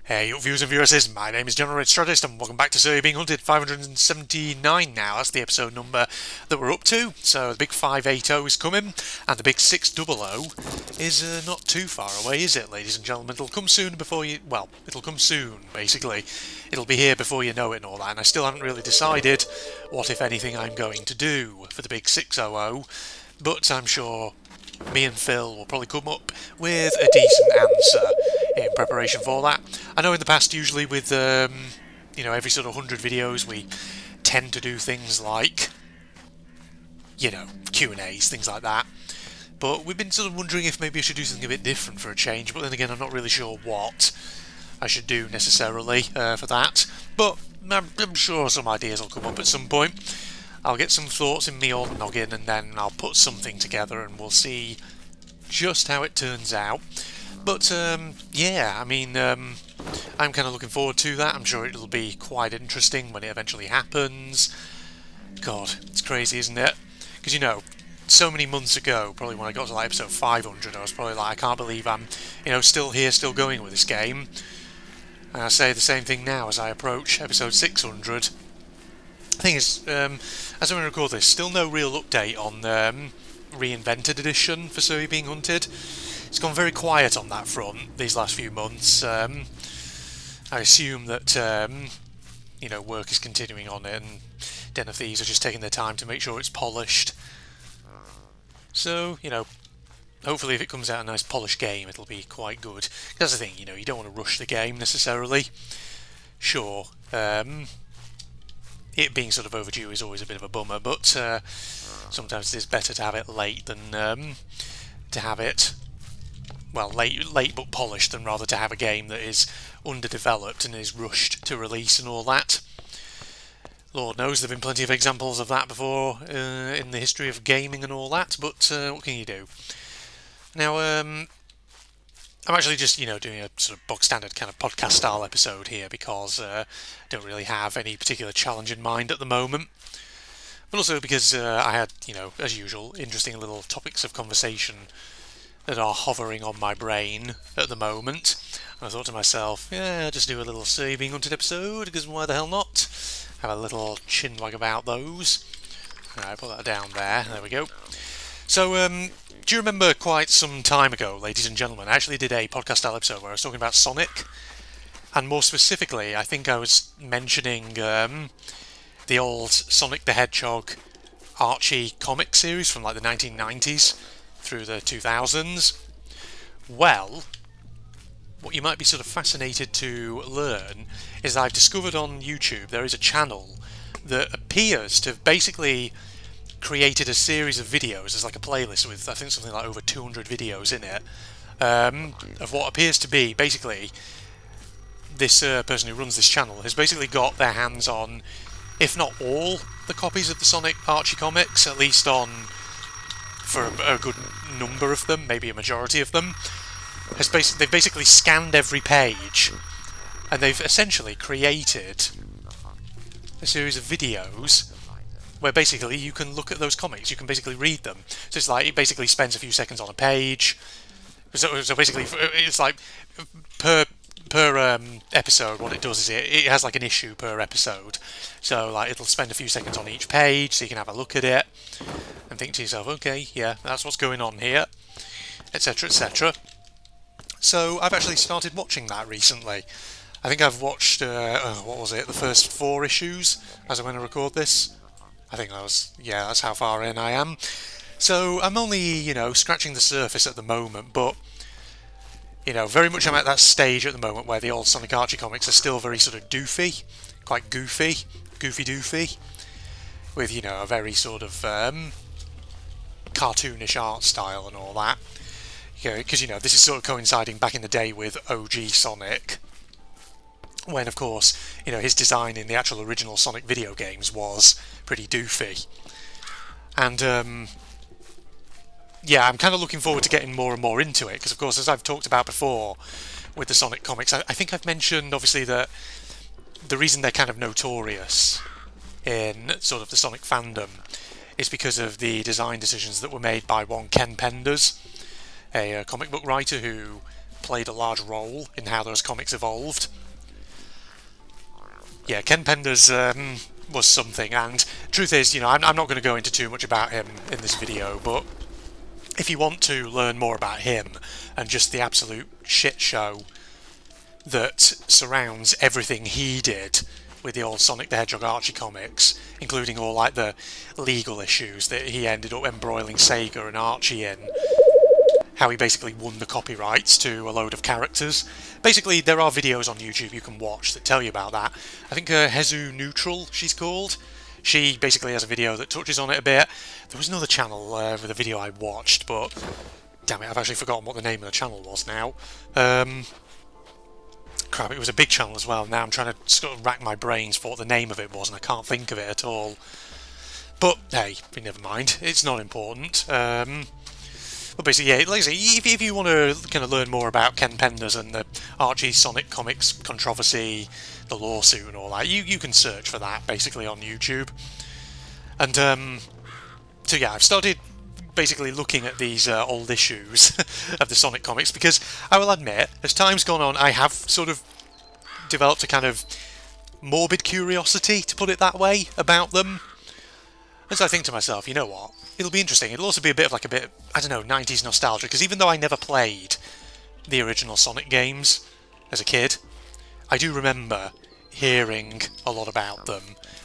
Hey, viewers and viewers, my name is General Red Strategist and welcome back to Survey Being Hunted 579 now. That's the episode number that we're up to. So the big 580 is coming and the big 600 is not too far away, is it, ladies and gentlemen? It'll come soon before you... well, it'll come soon, basically. It'll be here before you know it and all that, and I still haven't really decided what, if anything, I'm going to do for the big 600, but I'm sure me and Phil will probably come up with a decent answer in preparation for that. I know in the past, usually with every sort of 100 videos, we tend to do things like Q&As, things like that. But we've been sort of wondering if maybe I should do something a bit different for a change. But then again, I'm not really sure what I should do necessarily for that. But I'm sure some ideas will come up at some point. I'll get some thoughts in me old noggin and then I'll put something together and we'll see just how it turns out. But I'm kind of looking forward to that. I'm sure it'll be quite interesting when it eventually happens. God, it's crazy, isn't it? Because, so many months ago, probably when I got to like episode 500, I was probably like, I can't believe I'm, still here, still going with this game. And I say the same thing now as I approach episode 600. The thing is, as I'm going to record this, still no real update on Reinvented Edition for Survey Being Hunted. It's gone very quiet on that front these last few months. I assume that work is continuing on it, and Den of Thieves are just taking their time to make sure it's polished. So, hopefully if it comes out a nice polished game, it'll be quite good. That's the thing, you don't want to rush the game necessarily. Sure, it being sort of overdue is always a bit of a bummer, but sometimes it is better to have it late than to have it, late but polished, than rather to have a game that is underdeveloped and is rushed to release and all that. Lord knows there have been plenty of examples of that before in the history of gaming and all that, but what can you do? Now, I'm actually just, doing a sort of bog standard kind of podcast style episode here because I don't really have any particular challenge in mind at the moment. But also because I had, as usual, interesting little topics of conversation that are hovering on my brain at the moment. And I thought to myself, I'll just do a little Survey Being Hunted episode, because why the hell not? Have a little chinwag about those. Alright, put that down there. There we go. So, do you remember quite some time ago, ladies and gentlemen, I actually did a podcast-style episode where I was talking about Sonic, and more specifically, I think I was mentioning the old Sonic the Hedgehog Archie comic series from like the 1990s through the 2000s. Well, what you might be sort of fascinated to learn is that I've discovered on YouTube there is a channel that appears to have basically created a series of videos as like a playlist with I think something like over 200 videos in it of what appears to be basically this person who runs this channel has basically got their hands on, if not all, the copies of the Sonic Archie comics, at least on for a good number of them, maybe a majority of them. They've basically scanned every page and they've essentially created a series of videos where basically you can look at those comics, you can basically read them. So it's like, it basically spends a few seconds on a page. So basically, it's like per episode, what it does is it has like an issue per episode. So like it'll spend a few seconds on each page, so you can have a look at it and think to yourself, okay, yeah, that's what's going on here, etc., etc. So I've actually started watching that recently. I think I've watched, the first 4 issues as I'm going to record this. I think that's how far in I am. So I'm only, scratching the surface at the moment, but, very much I'm at that stage at the moment where the old Sonic Archie comics are still very sort of doofy, quite goofy doofy, with, a very sort of cartoonish art style and all that. Because, this is sort of coinciding back in the day with OG Sonic, when, of course, his design in the actual original Sonic video games was pretty doofy. And, I'm kind of looking forward to getting more and more into it, because, of course, as I've talked about before with the Sonic comics, I think I've mentioned, obviously, that the reason they're kind of notorious in sort of the Sonic fandom is because of the design decisions that were made by one Ken Penders, a comic book writer who played a large role in how those comics evolved. Yeah, Ken Penders was something, and truth is, you know, I'm not going to go into too much about him in this video, but if you want to learn more about him and just the absolute shit show that surrounds everything he did with the old Sonic the Hedgehog Archie comics, including all like the legal issues that he ended up embroiling Sega and Archie in, how he basically won the copyrights to a load of characters. Basically, there are videos on YouTube you can watch that tell you about that. I think Hezu Neutral, she's called. She basically has a video that touches on it a bit. There was another channel with a video I watched, but damn it, I've actually forgotten what the name of the channel was now. Crap, it was a big channel as well. Now I'm trying to sort of rack my brains for what the name of it was, and I can't think of it at all. But hey, never mind. It's not important. But basically, yeah, like I say, if you want to kind of learn more about Ken Penders and the Archie Sonic Comics controversy, the lawsuit and all that, you can search for that basically on YouTube. And so yeah, I've started basically looking at these old issues of the Sonic comics, because I will admit, as time's gone on, I have sort of developed a kind of morbid curiosity, to put it that way, about them. And so I think to myself, you know what, it'll be interesting. It'll also be a bit, I don't know, 90s nostalgia, because even though I never played the original Sonic games as a kid, I do remember hearing a lot about them,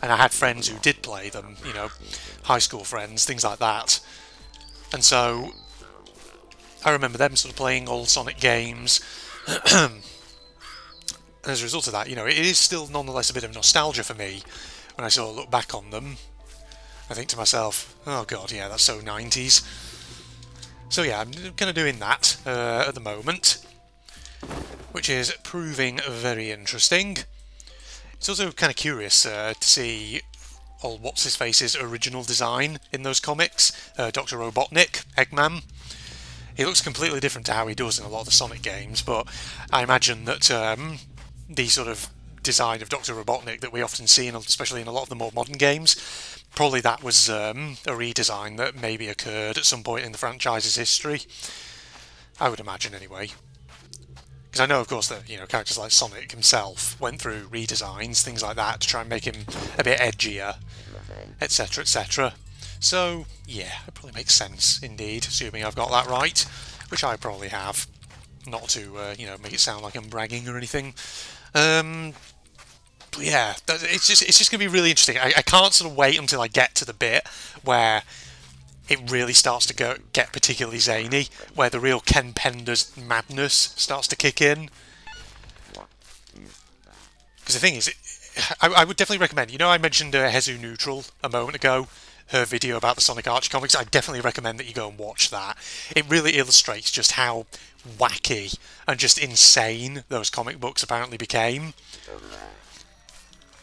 and I had friends who did play them, you know, high school friends, things like that. And so I remember them sort of playing old Sonic games. And as a result of that, you know, it is still nonetheless a bit of nostalgia for me when I sort of look back on them. I think to myself, oh god, yeah, that's so 90s. So yeah, I'm kind of doing that at the moment, which is proving very interesting. It's also kind of curious to see old What's-His-Face's original design in those comics, Dr. Robotnik, Eggman. He looks completely different to how he does in a lot of the Sonic games, but I imagine that the sort of design of Dr. Robotnik that we often see, especially in a lot of the more modern games, probably that was a redesign that maybe occurred at some point in the franchise's history. I would imagine, anyway. Because I know, of course, that, you know, characters like Sonic himself went through redesigns, things like that, to try and make him a bit edgier, etc., etc. So, yeah, it probably makes sense, indeed, assuming I've got that right, which I probably have. Not to, you know, make it sound like I'm bragging or anything. But yeah, it's just going to be really interesting. I can't sort of wait until I get to the bit where it really starts to get particularly zany, where the real Ken Penders madness starts to kick in. Because the thing is, I would definitely recommend, you know, I mentioned Hezu Neutral a moment ago, her video about the Sonic Archie comics. I definitely recommend that you go and watch that. It really illustrates just how wacky and just insane those comic books apparently became.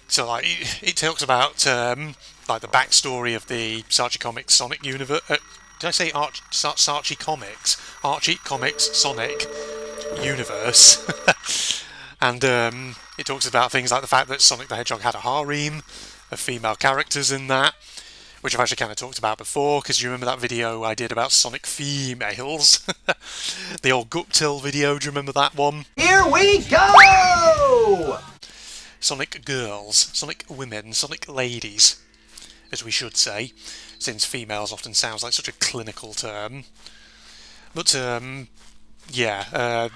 So, like, it talks about like the backstory of the Saatchi Comics Sonic universe. Did I say Saatchi Comics? Archie Comics Sonic universe. And it talks about things like the fact that Sonic the Hedgehog had a harem of female characters in that, which I've actually kind of talked about before, because you remember that video I did about Sonic females? The old Guptil video, do you remember that one? Here we go! Sonic girls, Sonic women, Sonic ladies, as we should say, since females often sounds like such a clinical term. But, yeah,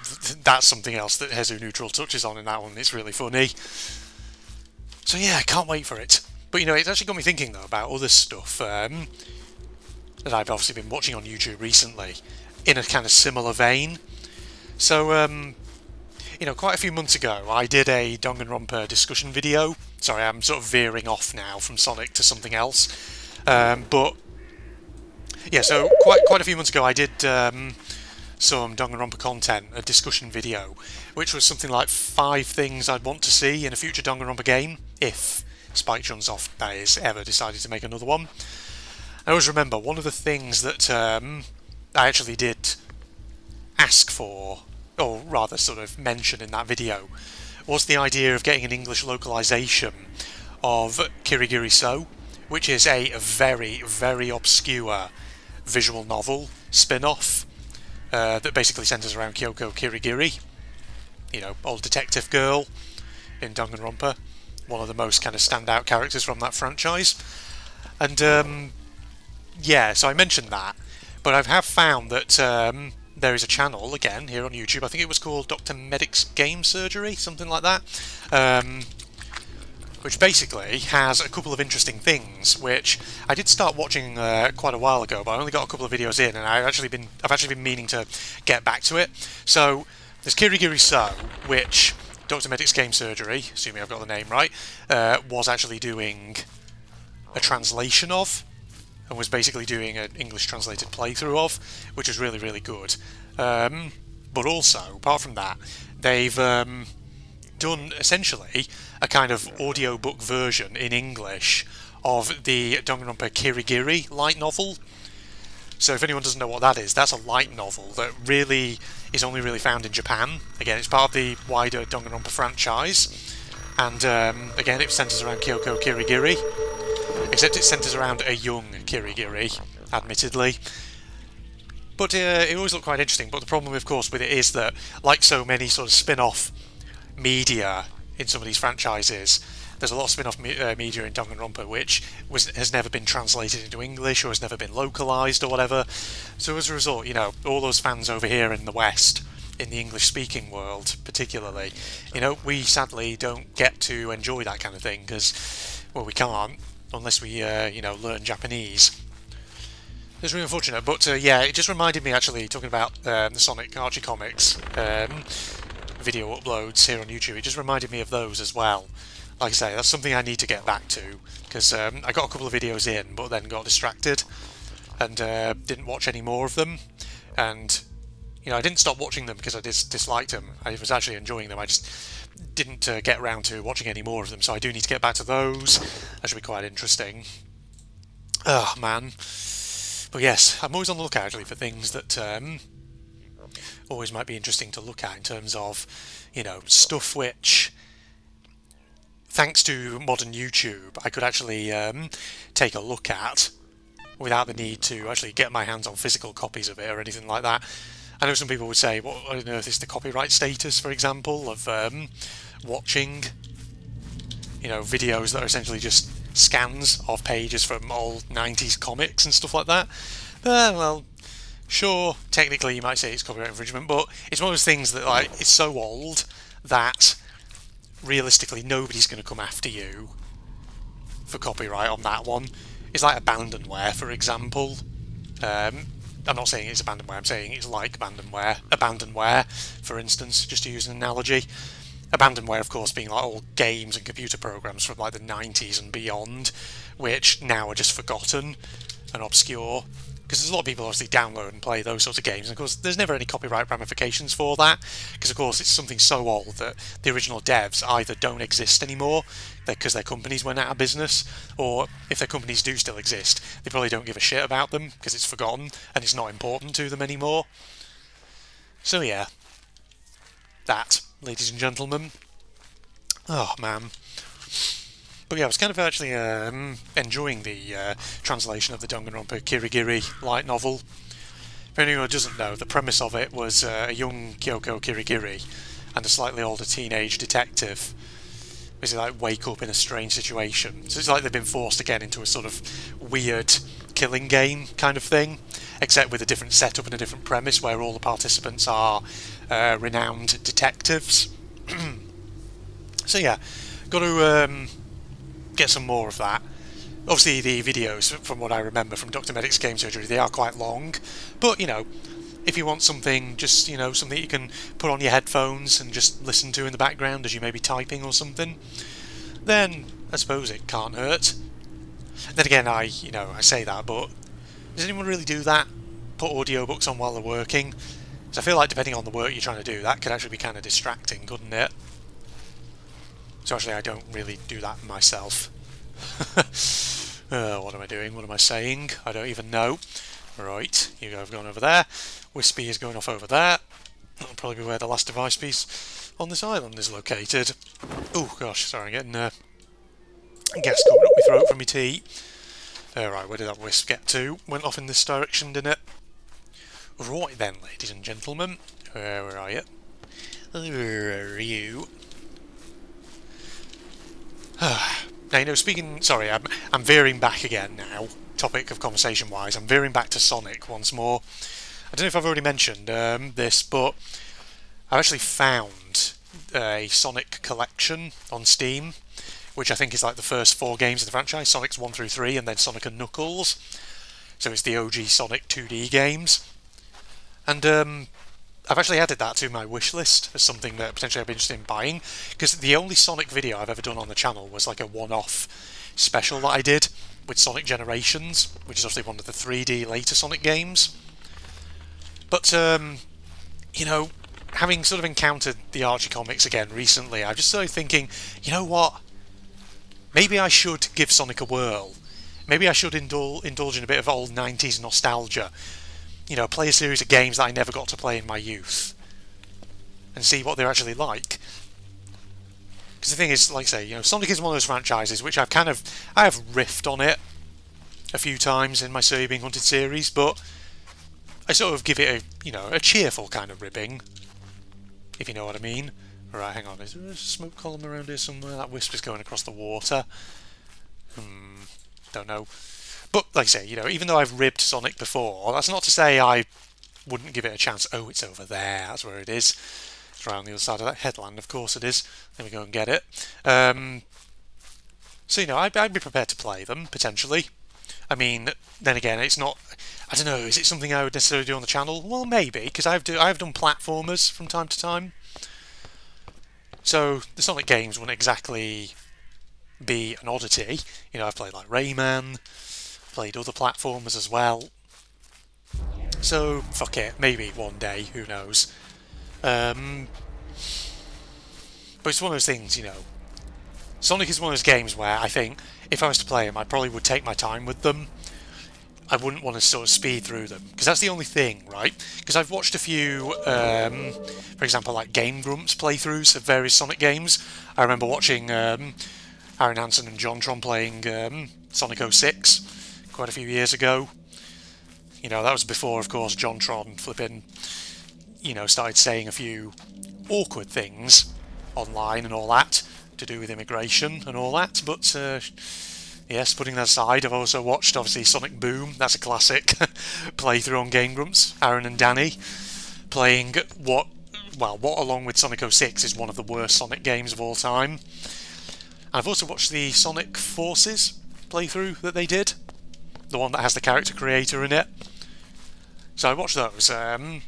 that's something else that Hezu Neutral touches on in that one. It's really funny. So yeah, I can't wait for it. But, you know, it's actually got me thinking, though, about other stuff that I've obviously been watching on YouTube recently, in a kind of similar vein. So, you know, quite a few months ago, I did a Danganronpa discussion video. Sorry, I'm sort of veering off now from Sonic to something else. But, yeah, so quite a few months ago, I did some Danganronpa content, a discussion video, which was something like 5 things I'd want to see in a future Danganronpa game, if Spike Chunsoft, that is, ever decided to make another one. I always remember one of the things that I actually did ask for, or rather sort of mention in that video, was the idea of getting an English localization of Kirigiri So, which is a very, very obscure visual novel spin-off that basically centres around Kyoko Kirigiri, you know, old detective girl in Danganronpa, one of the most kind of standout characters from that franchise. And yeah, so I mentioned that, but I have found that there is a channel again here on YouTube. I think it was called Dr. Medic's Game Surgery, something like that, which basically has a couple of interesting things, which I did start watching quite a while ago, but I only got a couple of videos in, and I've actually been meaning to get back to it. So there's Kirigiri So, which Dr. Medic's Game Surgery, assuming I've got the name right, was actually doing a translation of, and was basically doing an English translated playthrough of, which was really, really good. But also, apart from that, they've done essentially a kind of audiobook version in English of the Danganronpa Kirigiri light novel. So if anyone doesn't know what that is, that's a light novel that really is only really found in Japan. Again, it's part of the wider Danganronpa franchise, and again, it centres around Kyoko Kirigiri, except it centres around a young Kirigiri, admittedly. But it always looked quite interesting, but the problem, of course, with it is that, like so many sort of spin-off media in some of these franchises, there's a lot of spin-off media in Danganronpa which has never been translated into English or has never been localised or whatever. So as a result, you know, all those fans over here in the West, in the English-speaking world particularly, you know, we sadly don't get to enjoy that kind of thing because, well, we can't unless we, you know, learn Japanese. It's really unfortunate, but yeah, it just reminded me, actually, talking about the Sonic Archie Comics video uploads here on YouTube, it just reminded me of those as well. Like I say, that's something I need to get back to, because I got a couple of videos in, but then got distracted, and didn't watch any more of them, and, you know, I didn't stop watching them because I disliked them. I was actually enjoying them, I just didn't get around to watching any more of them, so I do need to get back to those. That should be quite interesting. Oh, man. But yes, I'm always on the lookout, actually, for things that always might be interesting to look at in terms of, you know, stuff which, thanks to modern YouTube, I could actually take a look at without the need to actually get my hands on physical copies of it or anything like that. I know some people would say, what on earth is the copyright status, for example, of watching, you know, videos that are essentially just scans of pages from old 90s comics and stuff like that. Well, sure, technically you might say it's copyright infringement, but it's one of those things that, like, it's so old that realistically nobody's going to come after you for copyright on that one. It's like abandonware, for example. I'm not saying it's abandonware, I'm saying it's like abandonware, for instance, just to use an analogy. Abandonware, of course, being like all games and computer programs from like the 90s and beyond, which now are just forgotten and obscure, because there's a lot of people obviously download and play those sorts of games, and of course there's never any copyright ramifications for that, because of course it's something so old that the original devs either don't exist anymore because their companies went out of business, or if their companies do still exist, they probably don't give a shit about them because it's forgotten and it's not important to them anymore. So yeah, that, ladies and gentlemen. Oh man. But yeah, I was kind of actually enjoying the translation of the Danganronpa Kirigiri light novel. For anyone who doesn't know, the premise of it was a young Kyoko Kirigiri and a slightly older teenage detective basically like wake up in a strange situation. So it's like they've been forced again into a sort of weird killing game kind of thing, except with a different setup and a different premise where all the participants are renowned detectives. So yeah, got to get some more of that. Obviously the videos, from what I remember from Dr. Medic's Game Surgery, they are quite long, but you know, if you want something, just, you know, something you can put on your headphones and just listen to in the background as you may be typing or something, then I suppose it can't hurt. Then again, I say that, but does anyone really do that? Put audiobooks on while they're working? Because I feel like depending on the work you're trying to do, that could actually be kind of distracting, couldn't it? So actually I don't really do that myself. What am I doing? What am I saying? I don't even know. Right, you have gone over there. Wispy is going off over there. That'll probably be where the last device piece on this island is located. Oh gosh, sorry, I'm getting gas coming up my throat from my tea. Right, where did that wisp get to? Went off in this direction, didn't it? Right then, ladies and gentlemen, where are you? Where are you? Now, you know, sorry, I'm veering back again now, topic of conversation-wise, I'm veering back to Sonic once more. I don't know if I've already mentioned this, but I've actually found a Sonic collection on Steam, which I think is like the first 4 games of the franchise, Sonic's 1 through 3, and then Sonic and Knuckles. So it's the OG Sonic 2D games. And I've actually added that to my wish list as something that potentially I'd be interested in buying, because the only Sonic video I've ever done on the channel was like a one-off special that I did with Sonic Generations, which is obviously one of the 3D later Sonic games. But, you know, having sort of encountered the Archie comics again recently, I've just started thinking, you know what? Maybe I should give Sonic a whirl. Maybe I should indulge in a bit of old 90s nostalgia. You know, play a series of games that I never got to play in my youth. And see what they're actually like. Because the thing is, like I say, you know, Sonic is one of those franchises which I have riffed on it a few times in my Survey Being Hunted series, but I sort of give it a cheerful kind of ribbing, if you know what I mean. Right, hang on, is there a smoke column around here somewhere? That wisp is going across the water. Don't know. But, like I say, you know, even though I've ribbed Sonic before, that's not to say I wouldn't give it a chance. Oh, it's over there, that's where it is. It's right on the other side of that headland, of course it is. Let me go and get it. So, you know, I'd be prepared to play them, potentially. I mean, then again, it's not... I don't know, is it something I would necessarily do on the channel? Well, maybe, because I've done platformers from time to time. So, the Sonic games wouldn't exactly be an oddity. You know, I've played like Rayman, played other platformers as well. So, fuck it, maybe one day, who knows. But it's one of those things, you know. Sonic is one of those games where I think if I was to play them, I probably would take my time with them. I wouldn't want to sort of speed through them, because that's the only thing, right? Because I've watched a few, for example, like Game Grumps playthroughs of various Sonic games. I remember watching Aaron Hansen and JonTron playing Sonic 06 quite a few years ago. You know, that was before, of course, JonTron flipping, you know, started saying a few awkward things online and all that, to do with immigration and all that, but... yes, putting that aside, I've also watched, obviously, Sonic Boom. That's a classic playthrough on Game Grumps. Aaron and Danny playing what along with Sonic 06 is one of the worst Sonic games of all time. And I've also watched the Sonic Forces playthrough that they did. The one that has the character creator in it. So I watched those. And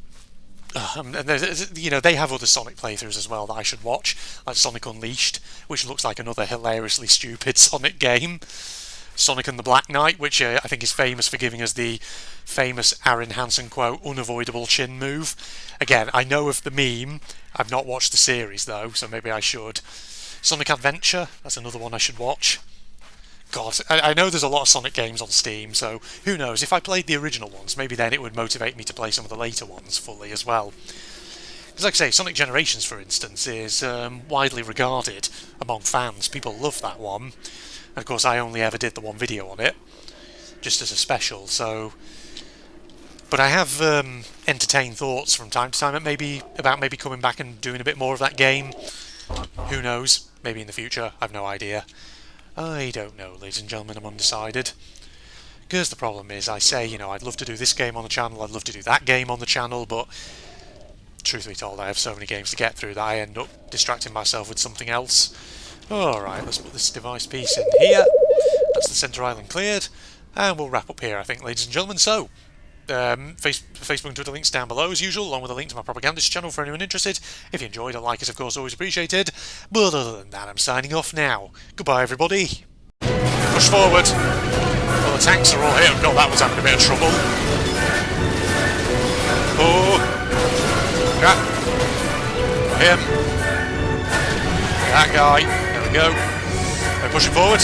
you know, they have other Sonic playthroughs as well that I should watch, like Sonic Unleashed, which looks like another hilariously stupid Sonic game. Sonic and the Black Knight, which I think is famous for giving us the famous Aaron Hansen quote, "unavoidable chin move." Again, I know of the meme, I've not watched the series though, so maybe I should. Sonic Adventure, that's another one I should watch. God, I know there's a lot of Sonic games on Steam, so who knows, if I played the original ones, maybe then it would motivate me to play some of the later ones fully as well. Because like I say, Sonic Generations, for instance, is widely regarded among fans. People love that one. And of course, I only ever did the one video on it, just as a special, so... But I have entertained thoughts from time to time about maybe coming back and doing a bit more of that game. Who knows, maybe in the future, I've no idea. I don't know, ladies and gentlemen, I'm undecided. Because the problem is, I say, you know, I'd love to do this game on the channel, I'd love to do that game on the channel, but truth be told, I have so many games to get through that I end up distracting myself with something else. Alright, let's put this device piece in here. That's the centre island cleared. And we'll wrap up here, I think, ladies and gentlemen. So, Facebook and Twitter links down below as usual, along with a link to my propagandist channel for anyone interested. If you enjoyed, a like is of course always appreciated. But other than that, I'm signing off now. Goodbye everybody. Push forward. Well, the tanks are all here. God, that was having a bit of trouble. Oh. Yeah. Him. That guy. There we go. They're pushing forward.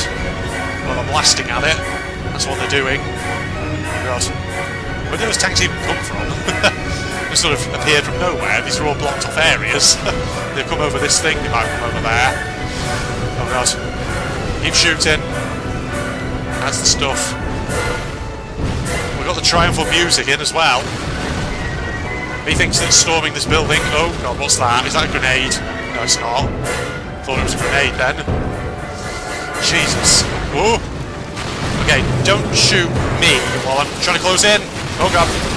Well, they're blasting at it. That's what they're doing. Oh God. Where did those tanks even come from? They sort of appeared from nowhere. These are all blocked off areas. They've come over this thing, they might come over there. Oh God. Keep shooting. That's the stuff. We've got the triumphal music in as well. He thinks that storming this building... Oh god, what's that? Is that a grenade? No, it's not. Thought it was a grenade then. Jesus. Whoa! Okay, don't shoot me while I'm trying to close in. Oh god.